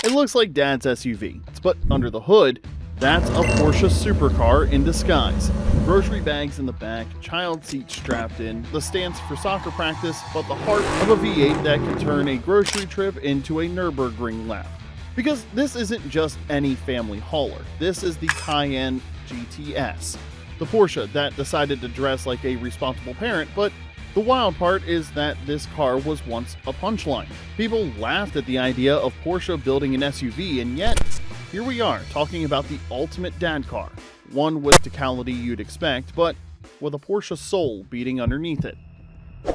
It looks like Dad's SUV, but under the hood, that's a Porsche supercar in disguise. Grocery bags in the back, child seat strapped in, the stance for soccer practice, but the heart of a V8 that can turn a grocery trip into a Nürburgring lap. Because this isn't just any family hauler, this is the Cayenne GTS. The Porsche that decided to dress like a responsible parent, but the wild part is that this car was once a punchline. People laughed at the idea of Porsche building an SUV, and yet, here we are talking about the ultimate dad car. One with physicality you'd expect, but with a Porsche soul beating underneath it.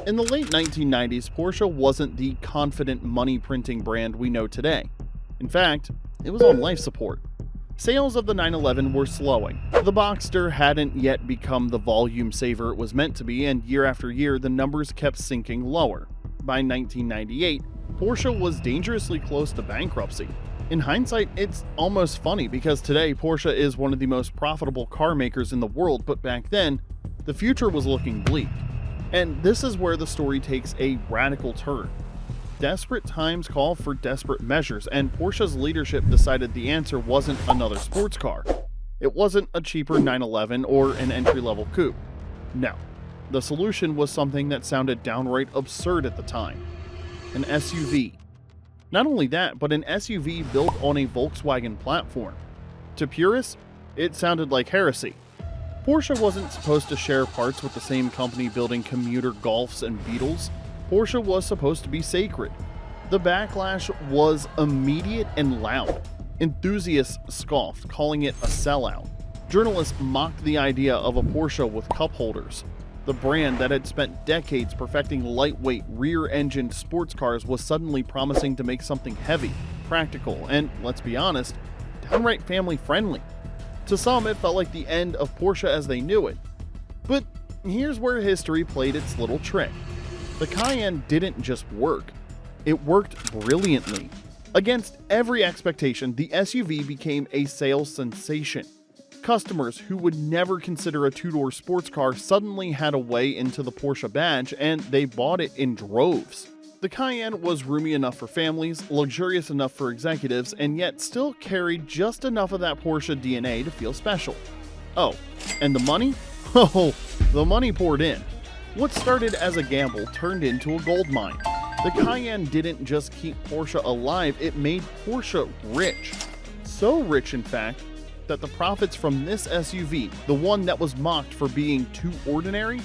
In the late 1990s, Porsche wasn't the confident money-printing brand we know today. In fact, it was on life support. Sales of the 911 were slowing. The Boxster hadn't yet become the volume saver it was meant to be, and year after year, the numbers kept sinking lower. By 1998, Porsche was dangerously close to bankruptcy. In hindsight, it's almost funny because today Porsche is one of the most profitable car makers in the world, but back then, the future was looking bleak. And this is where the story takes a radical turn. Desperate times call for desperate measures, and Porsche's leadership decided the answer wasn't another sports car. It wasn't a cheaper 911 or an entry-level coupe. No, the solution was something that sounded downright absurd at the time. An SUV. Not only that, but an SUV built on a Volkswagen platform. To purists, it sounded like heresy. Porsche wasn't supposed to share parts with the same company building commuter Golfs and Beetles. Porsche was supposed to be sacred. The backlash was immediate and loud. Enthusiasts scoffed, calling it a sellout. Journalists mocked the idea of a Porsche with cup holders. The brand that had spent decades perfecting lightweight, rear-engined sports cars was suddenly promising to make something heavy, practical, and, let's be honest, downright family-friendly. To some, it felt like the end of Porsche as they knew it. But here's where history played its little trick. The Cayenne didn't just work, it worked brilliantly. Against every expectation, the SUV became a sales sensation. Customers who would never consider a two-door sports car suddenly had a way into the Porsche badge, and they bought it in droves. The Cayenne was roomy enough for families, luxurious enough for executives, and yet still carried just enough of that Porsche DNA to feel special. Oh, and the money? Oh, the money poured in. What started as a gamble turned into a gold mine. The Cayenne didn't just keep Porsche alive, it made Porsche rich. So rich, in fact, that the profits from this SUV, the one that was mocked for being too ordinary,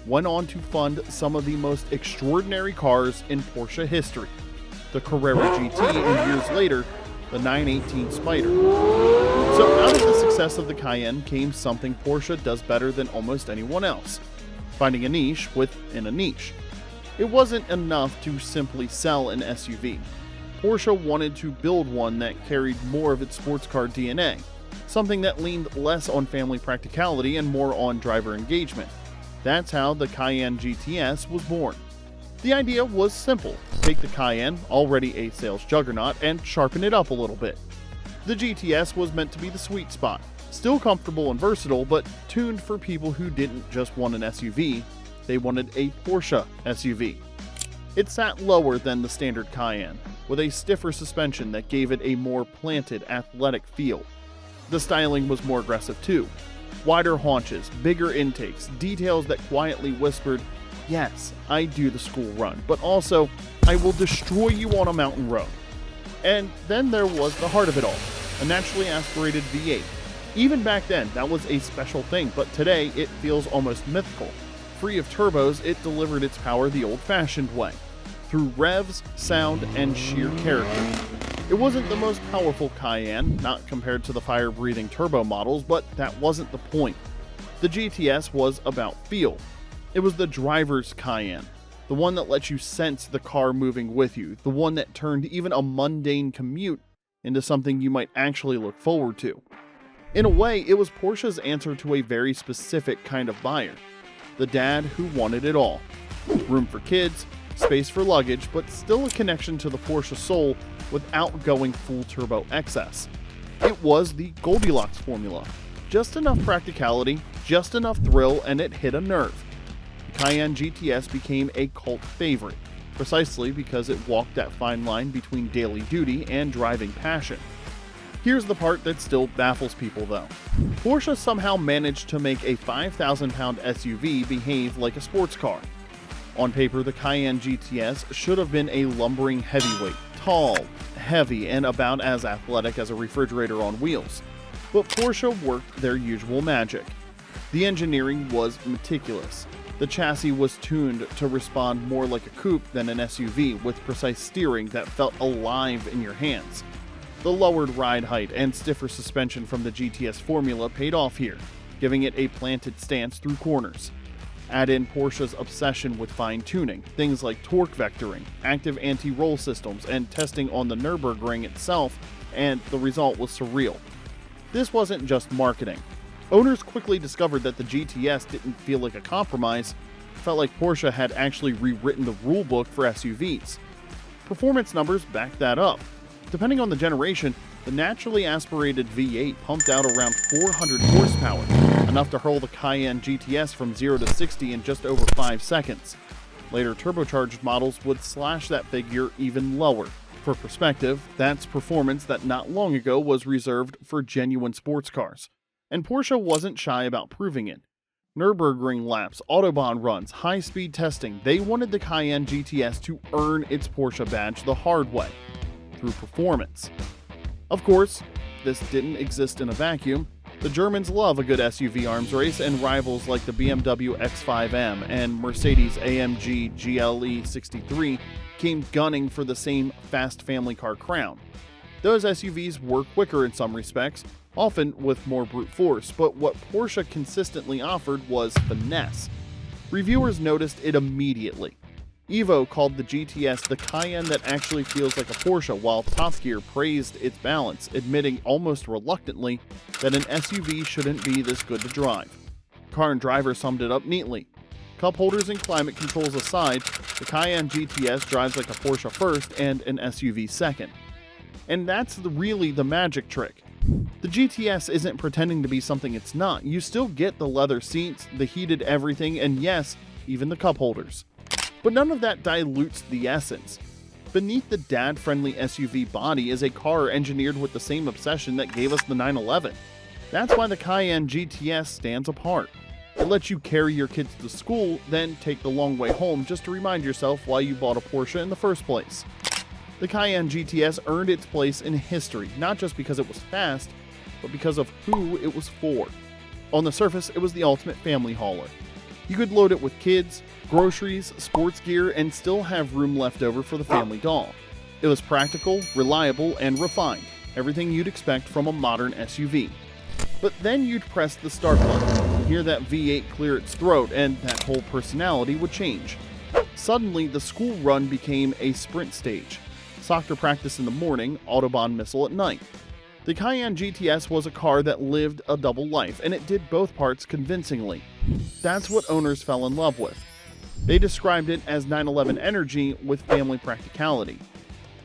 went on to fund some of the most extraordinary cars in Porsche history. The Carrera GT, and years later, the 918 Spider. So out of the success of the Cayenne came something Porsche does better than almost anyone else. Finding a niche within a niche. It wasn't enough to simply sell an SUV. Porsche wanted to build one that carried more of its sports car DNA, something that leaned less on family practicality and more on driver engagement. That's how the Cayenne GTS was born. The idea was simple: take the Cayenne, already a sales juggernaut, and sharpen it up a little bit. The GTS was meant to be the sweet spot. Still comfortable and versatile, but tuned for people who didn't just want an SUV, they wanted a Porsche SUV. It sat lower than the standard Cayenne, with a stiffer suspension that gave it a more planted, athletic feel. The styling was more aggressive too. Wider haunches, bigger intakes, details that quietly whispered, yes, I do the school run, but also, I will destroy you on a mountain road. And then there was the heart of it all, a naturally aspirated V8. Even back then, that was a special thing, but today it feels almost mythical. Free of turbos, it delivered its power the old-fashioned way, through revs, sound, and sheer character. It wasn't the most powerful Cayenne, not compared to the fire-breathing turbo models, but that wasn't the point. The GTS was about feel. It was the driver's Cayenne, the one that lets you sense the car moving with you, the one that turned even a mundane commute into something you might actually look forward to. In a way, it was Porsche's answer to a very specific kind of buyer. The dad who wanted it all. Room for kids, space for luggage, but still a connection to the Porsche soul without going full turbo excess. It was the Goldilocks formula. Just enough practicality, just enough thrill, and it hit a nerve. The Cayenne GTS became a cult favorite. precisely because it walked that fine line between daily duty and driving passion. Here's the part that still baffles people though. Porsche somehow managed to make a 5,000-pound SUV behave like a sports car. On paper, the Cayenne GTS should have been a lumbering heavyweight, tall, heavy, and about as athletic as a refrigerator on wheels. But Porsche worked their usual magic. The engineering was meticulous. The chassis was tuned to respond more like a coupe than an SUV, with precise steering that felt alive in your hands. The lowered ride height and stiffer suspension from the GTS formula paid off here, giving it a planted stance through corners. Add in Porsche's obsession with fine-tuning, things like torque vectoring, active anti-roll systems, and testing on the Nürburgring itself, and the result was surreal. This wasn't just marketing. Owners quickly discovered that the GTS didn't feel like a compromise. It felt like Porsche had actually rewritten the rulebook for SUVs. Performance numbers backed that up. Depending on the generation, the naturally aspirated V8 pumped out around 400 horsepower, enough to hurl the Cayenne GTS from 0 to 60 in just over 5 seconds. Later turbocharged models would slash that figure even lower. For perspective, that's performance that not long ago was reserved for genuine sports cars. And Porsche wasn't shy about proving it. Nürburgring laps, Autobahn runs, high-speed testing, they wanted the Cayenne GTS to earn its Porsche badge the hard way, through performance. Of course, this didn't exist in a vacuum. The Germans love a good SUV arms race, and rivals like the BMW X5M and Mercedes-AMG GLE 63 came gunning for the same fast family car crown. Those SUVs were quicker in some respects, often with more brute force, but what Porsche consistently offered was finesse. Reviewers noticed it immediately. Evo called the GTS the Cayenne that actually feels like a Porsche, while Top Gear praised its balance, admitting almost reluctantly that an SUV shouldn't be this good to drive. Car and Driver summed it up neatly. Cup holders and climate controls aside, the Cayenne GTS drives like a Porsche first and an SUV second. And that's really the magic trick. The GTS isn't pretending to be something it's not. You still get the leather seats, the heated everything, and yes, even the cup holders. But none of that dilutes the essence. Beneath the dad-friendly SUV body is a car engineered with the same obsession that gave us the 911. That's why the Cayenne GTS stands apart. It lets you carry your kids to school, then take the long way home just to remind yourself why you bought a Porsche in the first place. The Cayenne GTS earned its place in history, not just because it was fast, but because of who it was for. On the surface, it was the ultimate family hauler. You could load it with kids, groceries, sports gear, and still have room left over for the family doll. It was practical, reliable, and refined, everything you'd expect from a modern SUV. But then you'd press the start button, hear that V8 clear its throat, and that whole personality would change. Suddenly, the school run became a sprint stage. Soccer practice in the morning, Autobahn missile at night. The Cayenne GTS was a car that lived a double life, and it did both parts convincingly. That's what owners fell in love with. They described it as 911 energy with family practicality.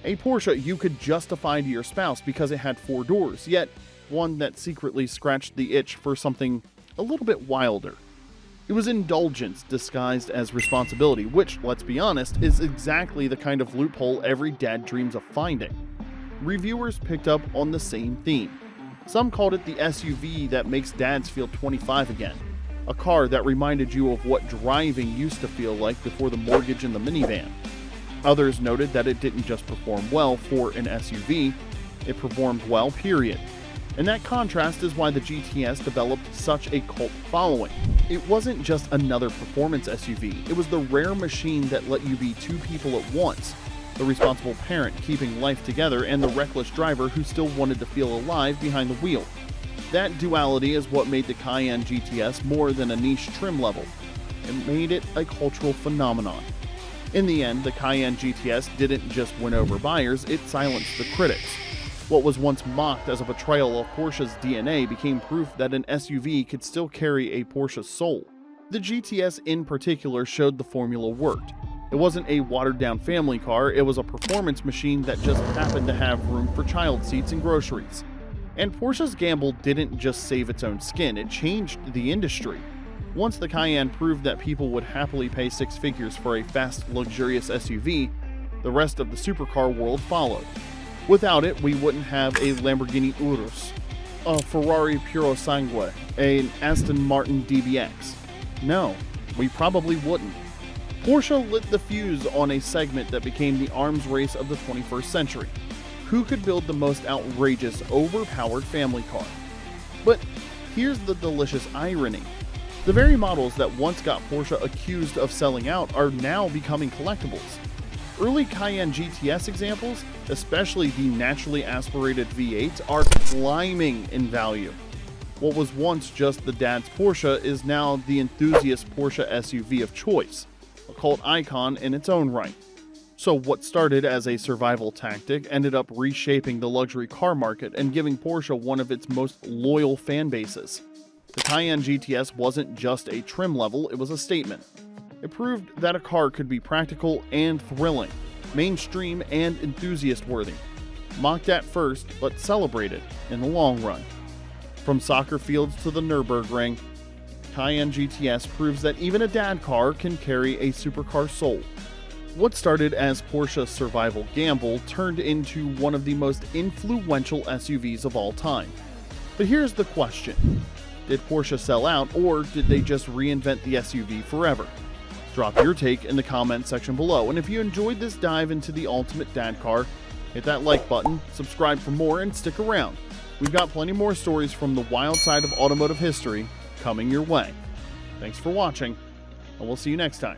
A Porsche you could justify to your spouse because it had 4 doors, yet one that secretly scratched the itch for something a little bit wilder. It was indulgence disguised as responsibility, which, let's be honest, is exactly the kind of loophole every dad dreams of finding. Reviewers picked up on the same theme. Some called it the SUV that makes dads feel 25 again, a car that reminded you of what driving used to feel like before the mortgage and the minivan. Others noted that it didn't just perform well for an SUV, it performed well, period. And that contrast is why the GTS developed such a cult following. It wasn't just another performance SUV, it was the rare machine that let you be 2 people at once. The responsible parent keeping life together and the reckless driver who still wanted to feel alive behind the wheel. That duality is what made the Cayenne GTS more than a niche trim level. It made it a cultural phenomenon. In the end, the Cayenne GTS didn't just win over buyers, it silenced the critics. What was once mocked as a betrayal of Porsche's DNA became proof that an SUV could still carry a Porsche's soul. The GTS in particular showed the formula worked. It wasn't a watered-down family car, it was a performance machine that just happened to have room for child seats and groceries. And Porsche's gamble didn't just save its own skin, it changed the industry. Once the Cayenne proved that people would happily pay six figures for a fast, luxurious SUV, the rest of the supercar world followed. Without it, we wouldn't have a Lamborghini Urus, a Ferrari Purosangue, an Aston Martin DBX. No, we probably wouldn't. Porsche lit the fuse on a segment that became the arms race of the 21st century. Who could build the most outrageous, overpowered family car? But here's the delicious irony. The very models that once got Porsche accused of selling out are now becoming collectibles. Early Cayenne GTS examples, especially the naturally aspirated V8s, are climbing in value. What was once just the dad's Porsche is now the enthusiast Porsche SUV of choice, a cult icon in its own right. So what started as a survival tactic ended up reshaping the luxury car market and giving Porsche one of its most loyal fan bases. The Cayenne GTS wasn't just a trim level, it was a statement. It proved that a car could be practical and thrilling, mainstream and enthusiast-worthy. Mocked at first, but celebrated in the long run. From soccer fields to the Nürburgring, Cayenne GTS proves that even a dad car can carry a supercar soul. What started as Porsche's survival gamble turned into one of the most influential SUVs of all time. But here's the question. Did Porsche sell out, or did they just reinvent the SUV forever? Drop your take in the comment section below, and if you enjoyed this dive into the ultimate dad car, hit that like button, subscribe for more, and stick around. We've got plenty more stories from the wild side of automotive history coming your way. Thanks for watching, and we'll see you next time.